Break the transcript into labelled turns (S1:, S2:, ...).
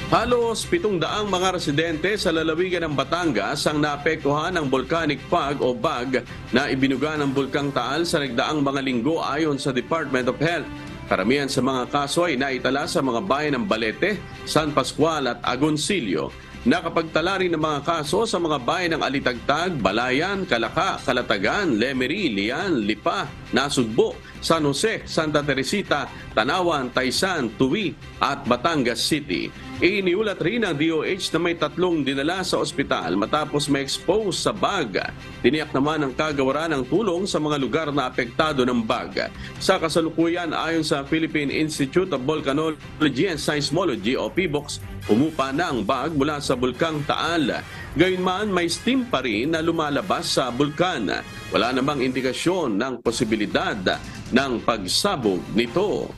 S1: Halos 700 mga residente sa lalawigan ng Batangas ang naapektuhan ng volcanic fog o BAG na ibinuga ng Bulkang Taal sa nagdaang mga linggo ayon sa Department of Health. Karamihan sa mga kaso ay naitala sa mga bayan ng Balete, San Pascual at Agoncillo. Nakapagtala rin ng mga kaso sa mga bayan ng Alitagtag, Balayan, Calaca, Calatagan, Lemery, Lian, Lipa, Nasugbo, San Jose, Santa Teresita, Tanawan, Taysan, Tuwi at Batangas City. Iniulat rin ng DOH na may 3 dinala sa ospital matapos ma-expose sa BAG. Tiniyak naman ang kagawaran ng tulong sa mga lugar na apektado ng BAG. Sa kasalukuyan, ayon sa Philippine Institute of Volcanology and Seismology o PBOX, umupa na ang BAG mula sa Bulkang Taal. Gayunman, may steam pa rin na lumalabas sa bulkan. Wala namang indikasyon ng posibilidad ng pagsabog nito.